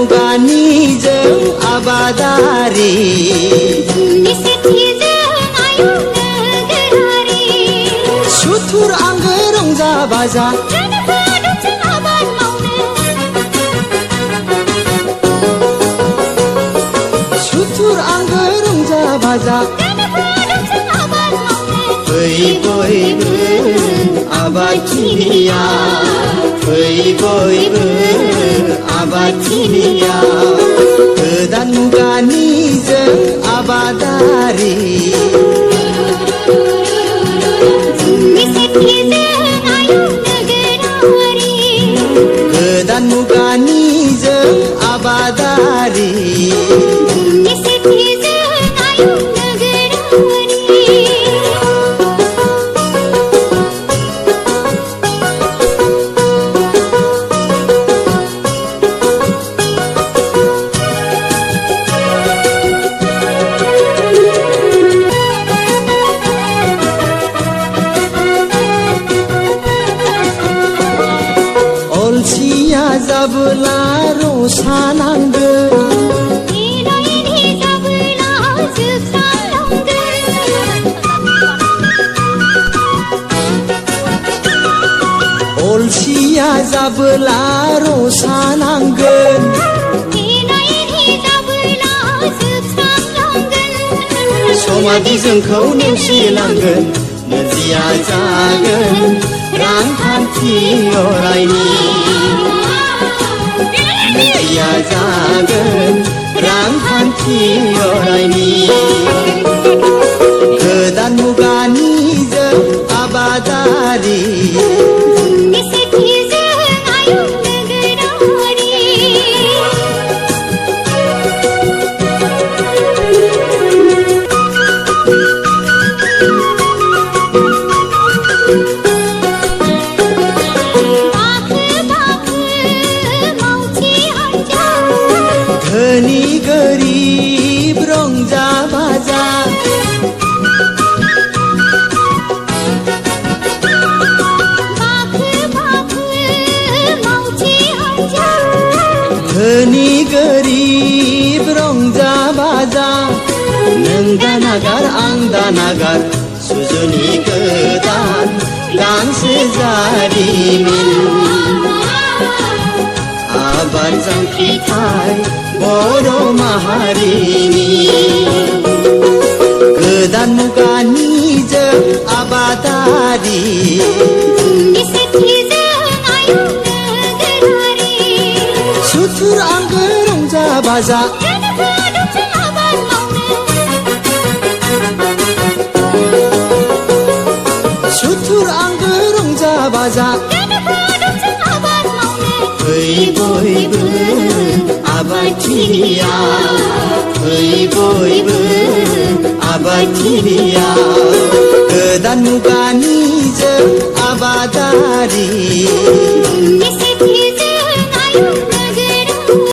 मुगानिजों आबादारि फुंनि सेथिजों आयं नोगोरारि सुथुर आंगो रंजा बाजा जों आबाद मावनो सुथुर आंगो रंजा बाजा जों आबाद मावनो फै बयबो आबादथिलियाव फै बयबो आबादथिलियाव गोदान मुगानिजों आबादारि फुंनि सेथिजों आयं नोगोरारि गोदान मुगानिजों आबादारि फुंनि सेथिजों आयं नोगोरारि अलसिया जाबोला रसा नांगोन एनायनि जाबोला जोबस्रांलांगोन अलसिया जाबोला रसा नांगोन एनायनि जाबोला जोबस्रांलांगोन समादि जोंखौ नेवसिलांगोन नोरजिया जागोन रांखान्थि अरायनि नोरजिया जागोन रांखान्थि अरायनि गोदान मुगानिजों आबादारि फुंनि सेथिजों आयं नोगोरारि धनी गरिब रंजा बाजा धनी गरिब रंजा बाजा नों दानागार आं दानागार सुजुनि गोदान गांसे जारिमिन आबाद जांख्रिथाय बर' माहारिनि गोदान मुगानिजों आबादारि फुंनि सेथिजों आयं नोगोरारि सुथुर आंगो रंजा बाजा जों आबाद मावनो सुथुर आंगो रंजा बाजा जों आबाद मावनो फै बयबो आबादथिलियाव फै बयबो आबादथिलियाव गोदान मुगानिजों आबादारि फुंनि